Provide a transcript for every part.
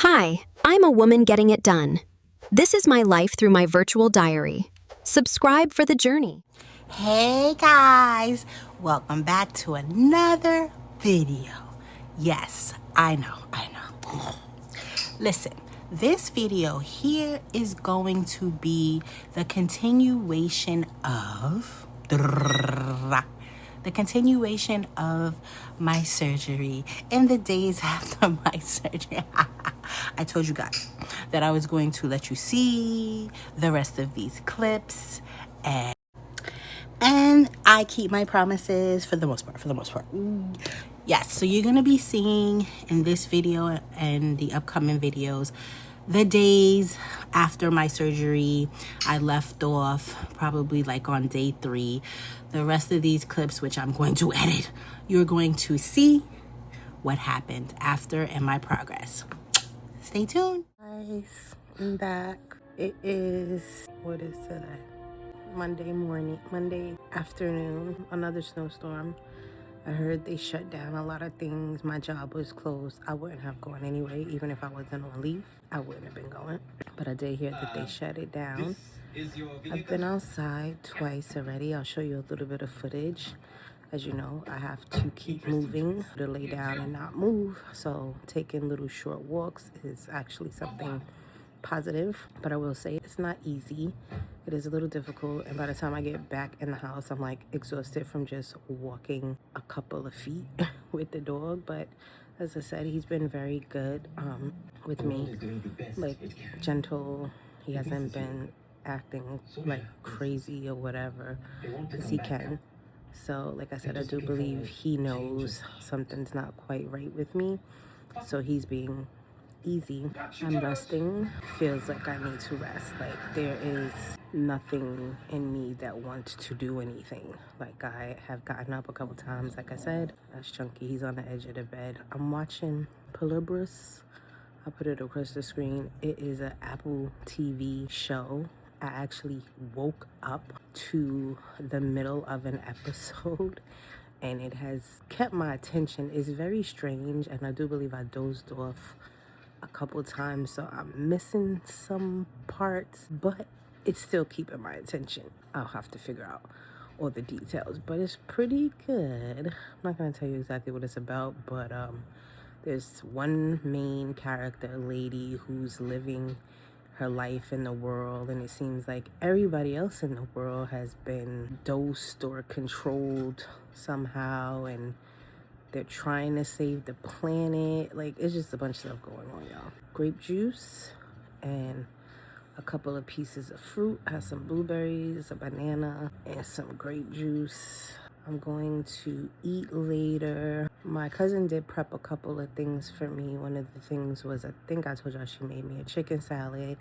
Hi, I'm a woman getting it done. This is my life through my virtual diary. Subscribe for the journey. Hey guys, welcome back to another video. Yes, I know. Listen, this video here is going to be the continuation of my surgery and the days after my surgery. I told you guys that I was going to let you see the rest of these clips, and I keep my promises for the most part. Yes, so you're gonna be seeing in this video and the upcoming videos the days after my surgery. I left off probably like on day 3. The rest of these clips, which I'm going to edit, you're going to see what happened after and my progress. Stay tuned. Guys, I'm back. It is, what is today? Monday afternoon, another snowstorm. I heard they shut down a lot of things. My job was closed. I wouldn't have gone anyway. Even if I wasn't on leave, I wouldn't have been going. But I did hear that they shut it down. I've been outside twice already. I'll show you a little bit of footage. As you know, I have to keep moving, to lay down and not move. So taking little short walks is actually something positive. But I will say it's not easy. It is a little difficult, and by the time I get back in the house, I'm like exhausted from just walking a couple of feet with the dog. But as I said, he's been very good with me, like gentle. He hasn't been acting like crazy or whatever, because he can. So like I said, I do believe he knows something's not quite right with me, so he's being easy. I'm resting. Feels like I need to rest. Like there is nothing in me that wants to do anything. Like I have gotten up a couple times. Like I said, that's Chunky. He's on the edge of the bed. I'm watching Pilibris. I'll put it across the screen. It is an Apple TV show. I actually woke up to the middle of an episode and it has kept my attention. It's very strange, and I do believe I dozed off a couple times, so I'm missing some parts, but it's still keeping my attention. I'll have to figure out all the details, but it's pretty good. I'm not gonna tell you exactly what it's about, but there's one main character, a lady who's living her life in the world, and it seems like everybody else in the world has been dosed or controlled somehow, and they're trying to save the planet. Like, it's just a bunch of stuff going on, y'all. Grape juice and a couple of pieces of fruit. I have some blueberries, a banana, and some grape juice. I'm going to eat later. My cousin did prep a couple of things for me. One of the things was, I think I told y'all, she made me a chicken salad.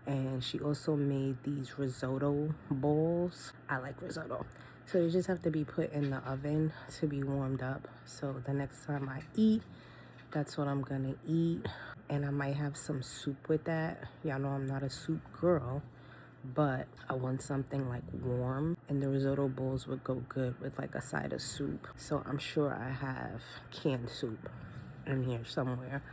And she also made these risotto bowls. I like risotto. So they just have to be put in the oven to be warmed up. So the next time I eat, that's what I'm gonna eat. And I might have some soup with that. Y'all know I'm not a soup girl, but I want something like warm, and the risotto bowls would go good with like a side of soup. So I'm sure I have canned soup in here somewhere.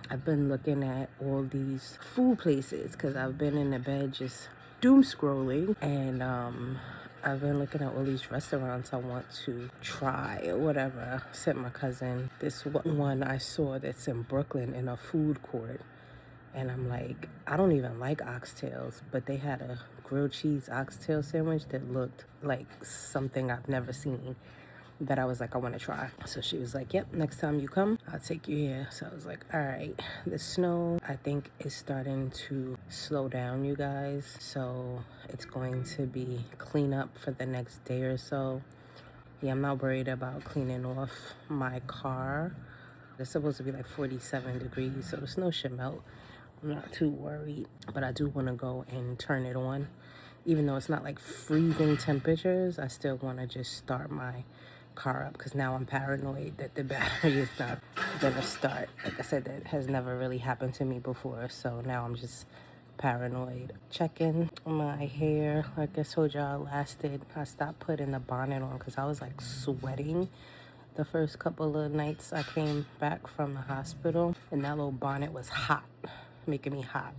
I've been looking at all these food places because I've been in the bed just doom scrolling, and I've been looking at all these restaurants I want to try or whatever. I sent my cousin this one I saw that's in Brooklyn in a food court, and I'm like, I don't even like oxtails, but they had a grilled cheese oxtail sandwich that looked like something I've never seen, that I was like, I want to try. So she was like, yep, next time you come, I'll take you here. So I was like, all right. The snow, I think, is starting to slow down, you guys. So it's going to be clean up for the next day or so. Yeah, I'm not worried about cleaning off my car. It's supposed to be like 47 degrees, so the snow should melt. I'm not too worried, but I do want to go and turn it on. Even though it's not like freezing temperatures, I still want to just start my car up, because now I'm paranoid that the battery is not gonna start. Like I said, that has never really happened to me before, so now I'm just paranoid. Checking my hair, like I told y'all, lasted. I stopped putting the bonnet on because I was like sweating The first couple of nights I came back from the hospital and that little bonnet was hot, making me hot.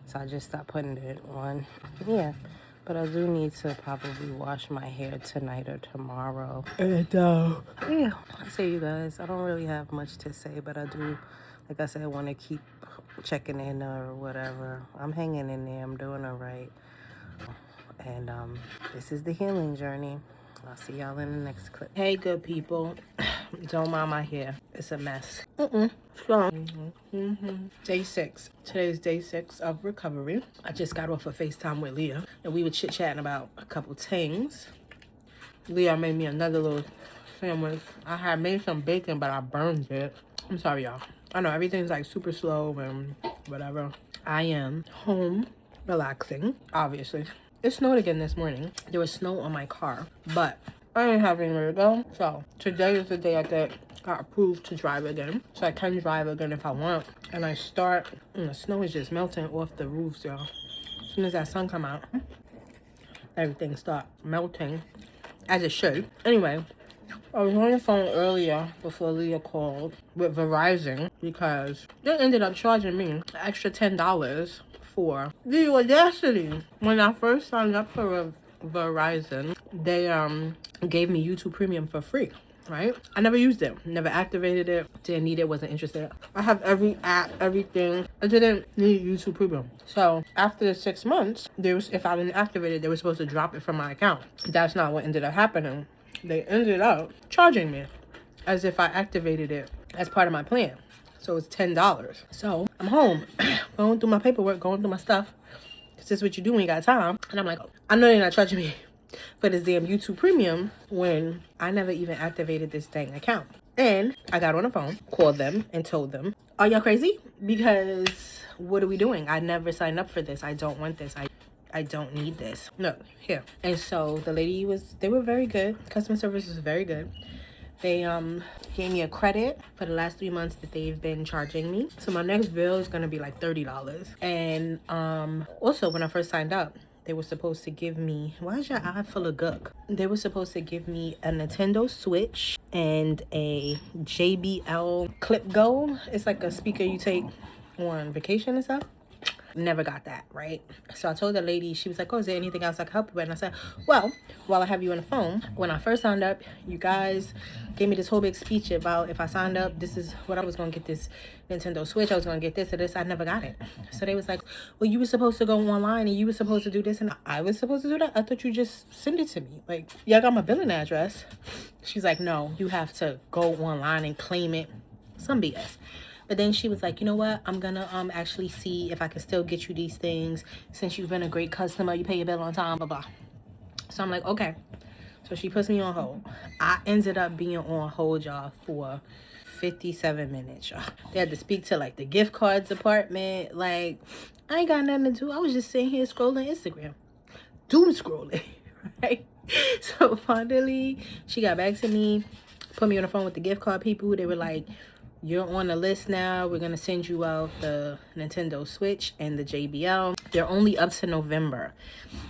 So I just stopped putting it on. Yeah, but I do need to probably wash my hair tonight or tomorrow. And yeah, I say you guys, I don't really have much to say, but I do, like I said, I want to keep checking in or whatever. I'm hanging in there. I'm doing all right. And this is the healing journey. I'll see y'all in the next clip. Hey, good people. Don't mind my hair. It's a mess. So, day 6. Today is day 6 of recovery. I just got off a FaceTime with Leah, and we were chit-chatting about a couple things. Leah made me another little sandwich. I had made some bacon, but I burned it. I'm sorry, y'all. I know everything's like super slow and whatever. I am home relaxing, obviously. It snowed again this morning. There was snow on my car, but I didn't have anywhere to go. So today is the day I got approved to drive again. So I can drive again if I want. And I start, and the snow is just melting off the roofs, y'all. As soon as that sun come out, everything start melting, as it should. Anyway, I was on the phone earlier before Leah called with Verizon because they ended up charging me an extra $10 for the audacity. When I first signed up for Verizon, they gave me YouTube Premium for free, right? I never used it, never activated it, didn't need it, wasn't interested. I have every app, everything. I didn't need YouTube Premium. So after the 6 months, if I didn't activate it, they were supposed to drop it from my account. That's not what ended up happening. They ended up charging me as if I activated it as part of my plan. So it's $10. So I'm home, going through my paperwork, going through my stuff. Because this is what you do when you got time. And I'm like, I know they're not charging me for this damn YouTube Premium when I never even activated this dang account. And I got on the phone, called them, and told them, are y'all crazy? Because what are we doing? I never signed up for this. I don't want this. I don't need this. No, here. And so the lady they were very good. Customer service was very good. They gave me a credit for the last 3 months that they've been charging me. So my next bill is gonna be like $30. And also when I first signed up, they were supposed to give me, why is your eye full of gook? They were supposed to give me a Nintendo Switch and a JBL Clip Go. It's like a speaker you take on vacation and stuff. Never got that, right? So I told the lady, she was like, oh, is there anything else I can help you with? And I said, well, while I have you on the phone, when I first signed up, you guys gave me this whole big speech about if I signed up, this is what I was going to get, this Nintendo Switch, I was going to get this or this. I never got it. So they was like, well, you were supposed to go online and you were supposed to do this and I was supposed to do that. I thought you just send it to me. Like, y'all got my billing address. She's like, no, you have to go online and claim it. Some BS. But then she was like, you know what? I'm going to actually see if I can still get you these things since you've been a great customer. You pay your bill on time, blah, blah. So I'm like, okay. So she puts me on hold. I ended up being on hold, y'all, for 57 minutes, y'all. They had to speak to, like, the gift cards department. Like, I ain't got nothing to do. I was just sitting here scrolling Instagram. Doom scrolling, right? So finally, she got back to me, put me on the phone with the gift card people. They were like, you're on the list now. We're going to send you out the Nintendo Switch and the JBL. They're only up to November.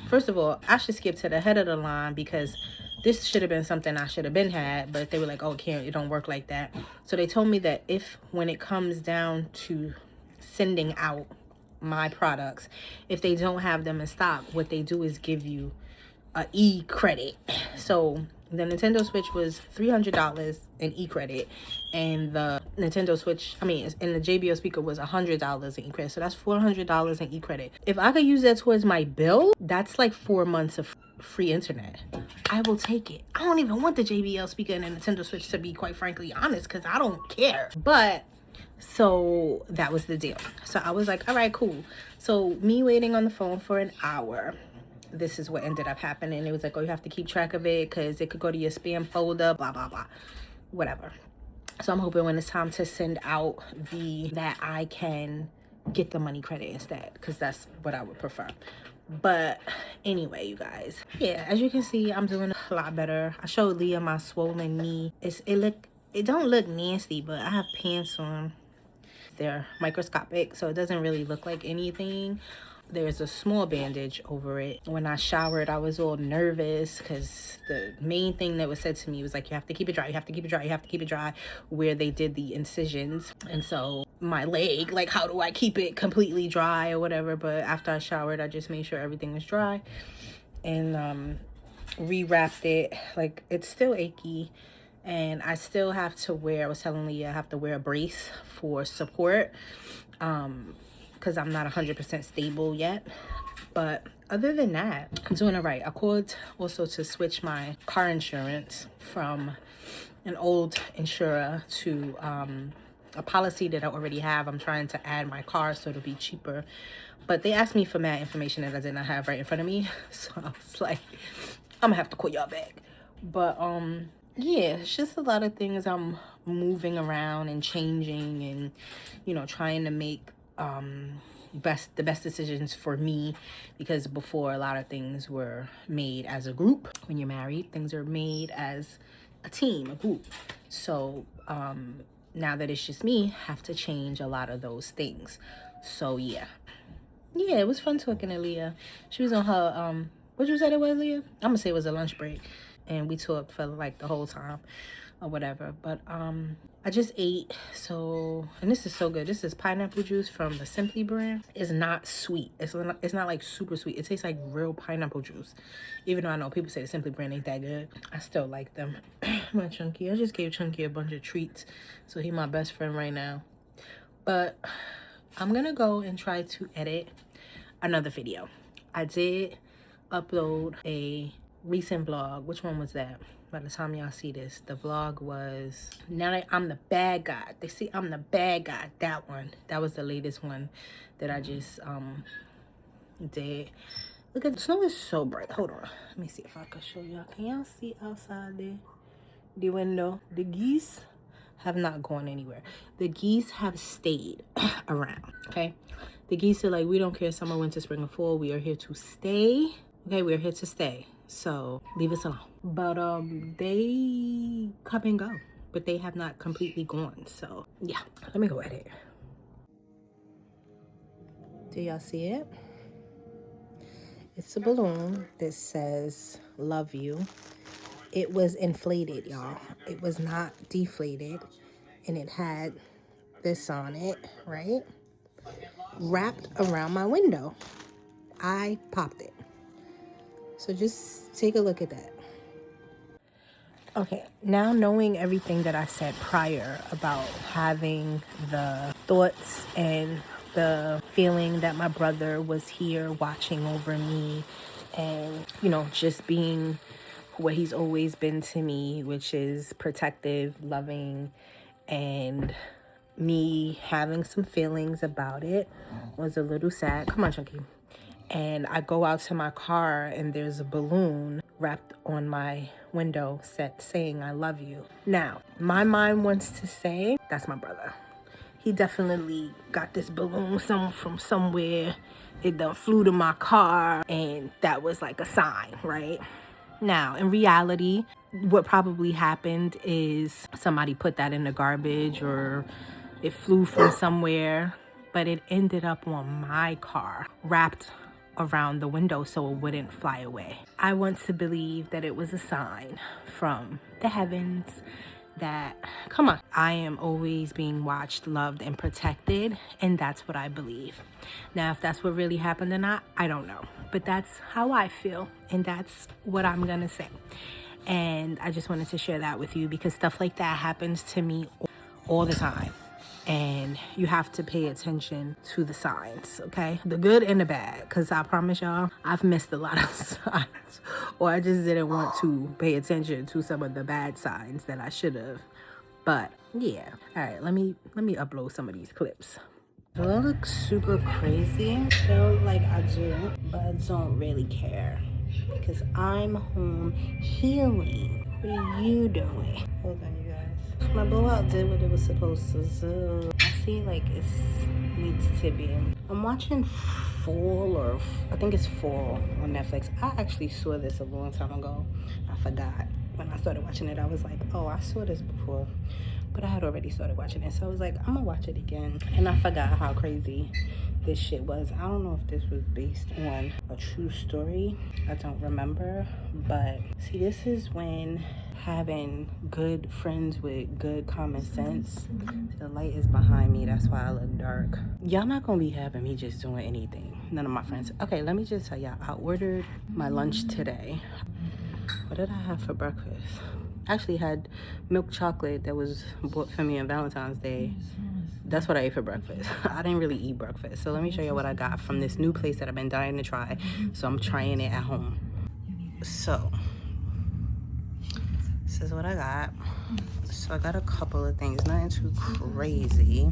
First of all, I should skip to the head of the line because this should have been something I should have been had. But they were like, oh, it don't work like that. So they told me that when it comes down to sending out my products, if they don't have them in stock, what they do is give you a e-credit. So the Nintendo Switch was $300 in e-credit, and the Nintendo Switch, and the JBL speaker was $100 in e-credit. So that's $400 in e-credit. If I could use that towards my bill, that's like 4 months of free internet. I will take it. I don't even want the JBL speaker and the Nintendo Switch, to be quite frankly honest, because I don't care. But so that was the deal. So I was like, all right, cool. So me waiting on the phone for an hour, this is what ended up happening. It was like, oh, you have to keep track of it because it could go to your spam folder, blah, blah, blah, whatever. So I'm hoping when it's time to send out that I can get the money credit instead, because that's what I would prefer. But anyway, you guys, yeah, as you can see, I'm doing a lot better. I showed Leah my swollen knee. It don't look nasty, but I have pants on. They're microscopic, so it doesn't really look like anything. there's a small bandage over it. When I showered, I was all nervous because the main thing that was said to me was like, you have to keep it dry, you have to keep it dry, you have to keep it dry, where they did the incisions. And so my leg, like, how do I keep it completely dry or whatever? But after I showered, I just made sure everything was dry and rewrapped it. Like, it's still achy, and I still have to wear, I was telling Leah, I have to wear a brace for support because I'm not 100% stable yet. But other than that, I'm doing all right. I called also to switch my car insurance from an old insurer to a policy that I already have. I'm trying to add my car so it'll be cheaper. But they asked me for mad information that I did not have right in front of me. So I was like, I'm gonna have to call y'all back. But yeah, it's just a lot of things I'm moving around and changing and, you know, trying to make the best decisions for me, because before a lot of things were made as a group. When you're married, things are made as a team, a group. So now that it's just me, I have to change a lot of those things. So yeah, it was fun talking to Leah. She was on her what you said it was, Leah? I'm gonna say it was a lunch break, and we talked for like the whole time or whatever. But I just ate, so, and this is so good. This is pineapple juice from the Simply brand. It's not sweet. It's not like super sweet. It tastes like real pineapple juice. Even though I know people say the Simply brand ain't that good, I still like them. My Chunky, I just gave Chunky a bunch of treats, so he's my best friend right now. But I'm gonna go and try to edit another video. I did upload a recent vlog. Which one was that? By the time y'all see this, the vlog was Now That I'm the Bad Guy. They see I'm the bad guy. That one. That was the latest one that I just did. Look at the snow is so bright. Hold on. Let me see if I can show y'all. Can y'all see outside there? The window. The geese have not gone anywhere. The geese have stayed around. Okay. The geese are like, we don't care summer, winter, spring, or fall. We are here to stay. Okay, we're here to stay. So leave us alone. But they come and go, but they have not completely gone. So yeah, let me go edit. Do y'all see it? It's a balloon that says love you. It was inflated, y'all. It was not deflated, and it had this on it, right? Wrapped around my window. I popped it. So just take a look at that. Okay, now knowing everything that I said prior about having the thoughts and the feeling that my brother was here watching over me, and, you know, just being what he's always been to me, which is protective, loving, and me having some feelings about it was a little sad. Come on, Chunky. And I go out to my car and there's a balloon wrapped on my window saying I love you. Now, my mind wants to say that's my brother. He definitely got this balloon from somewhere. It done flew to my car, and that was like a sign, right? Now, in reality, what probably happened is somebody put that in the garbage, or it flew from somewhere, but it ended up on my car, wrapped around the window so it wouldn't fly away. I want to believe that it was a sign from the heavens that, come on, I am always being watched, loved, and protected, and that's what I believe. Now, if that's what really happened or not, I don't know, but that's how I feel, and that's what I'm gonna say. And I just wanted to share that with you, because stuff like that happens to me all the time. And you have to pay attention to the signs, okay? The good and the bad, because I promise y'all, I've missed a lot of signs, or I just didn't want to pay attention to some of the bad signs that I should have. But yeah, all right, let me upload some of these clips. Do I look super crazy? I feel like I do, but I don't really care, because I'm home healing. What are you doing? Hold on, you guys. My blowout did what it was supposed to do. I see like it needs to be. I'm watching Fall, or I think it's Fall on Netflix. I actually saw this a long time ago. I forgot. When I started watching it, I was like, oh, I saw this before. But I had already started watching it. So I was like, I'm gonna watch it again. And I forgot how crazy this shit was. I don't know if this was based on a true story. I don't remember. But see, this is when having good friends with good common sense. The light is behind me. That's why I look dark. Y'all not gonna be having me just doing anything. None of my friends. Okay, let me just tell y'all. I ordered my lunch today. What did I have for breakfast? I actually had milk chocolate that was bought for me on Valentine's Day. That's what I ate for breakfast. I didn't really eat breakfast. So let me show you what I got from this new place that I've been dying to try. So I'm trying it at home. So this is what I got. So I got a couple of things, nothing too crazy.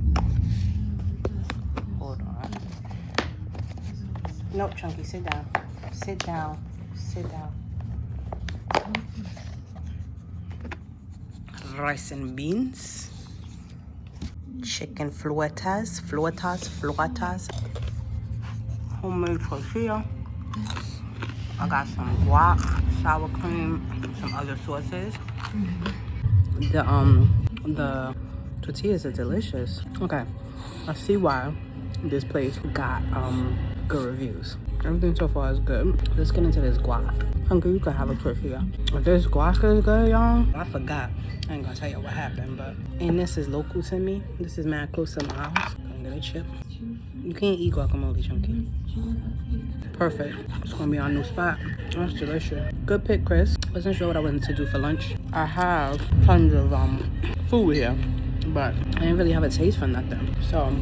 Hold on. Nope, Chunky, sit down. Sit down. Sit down. Rice and beans. Chicken flotas. Homemade tortilla. I got some guac, sour cream, some other sauces. The tortillas are delicious. Okay, I see why this place got good reviews. Everything so far is good. Let's get into this guac. Hungry, you could have a tortilla. If this guac is good, y'all, I forgot. I ain't gonna tell you what happened, but and this is local to me. This is mad close to my house. I'm gonna chip. You can't eat guacamole, Chunky. Perfect. It's gonna be our new spot. That's delicious. Good pick, Chris. Wasn't sure what I wanted to do for lunch. I have tons of food here, but I didn't really have a taste for nothing. So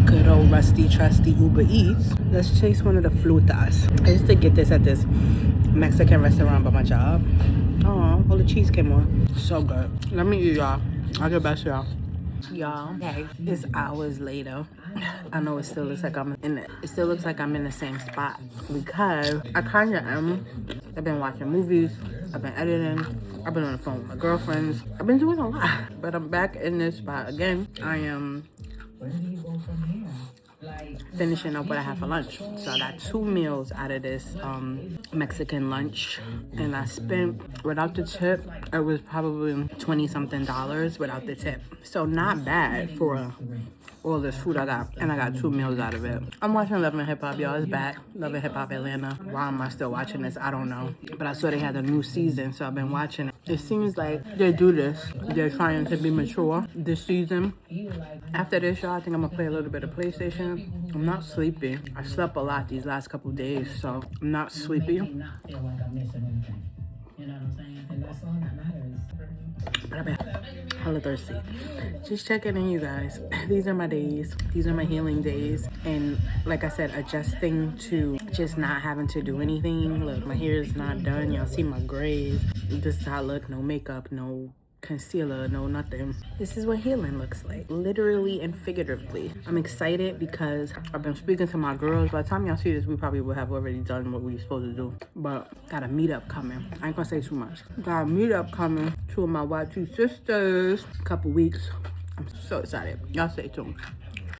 good old rusty trusty Uber Eats. Let's chase one of the frutas. I used to get this at this Mexican restaurant by my job. Oh, all the cheese came on. So good. Let me eat, y'all. I'll get back to y'all. Y'all, okay, it's hours later. I know it still looks like I'm in the same spot because I kind of am. I've been watching movies. I've been editing. I've been on the phone with my girlfriends. I've been doing a lot, but I'm back in this spot again. I am finishing up what I have for lunch. So I got 2 meals out of this Mexican lunch, and I spent, without the tip, it was probably $20-something without the tip. So not bad for all this food I got, and I got 2 meals out of it. I'm watching Love and Hip Hop, y'all. It's back. Love and Hip Hop Atlanta. Why am I still watching this? I don't know. But I saw they had a new season, so I've been watching it. It seems like they do this. They're trying to be mature this season. After this, y'all, I think I'm gonna play a little bit of PlayStation. I'm not sleepy. I slept a lot these last couple days, so I'm not sleepy. But I've been hella thirsty. Just checking in, you guys. These are my days. These are my healing days. And like I said, adjusting to just not having to do anything. Look, my hair is not done. Y'all see my grays. This is how I look. No makeup, no concealer, no nothing. This is what healing looks like, literally and figuratively. I'm excited because I've been speaking to my girls. By the time y'all see this, we probably will have already done what we were supposed to do, but got a meetup coming. I ain't gonna say too much. Got a meetup coming. 2 of my YT sisters, a couple weeks. I'm so excited. Y'all stay tuned.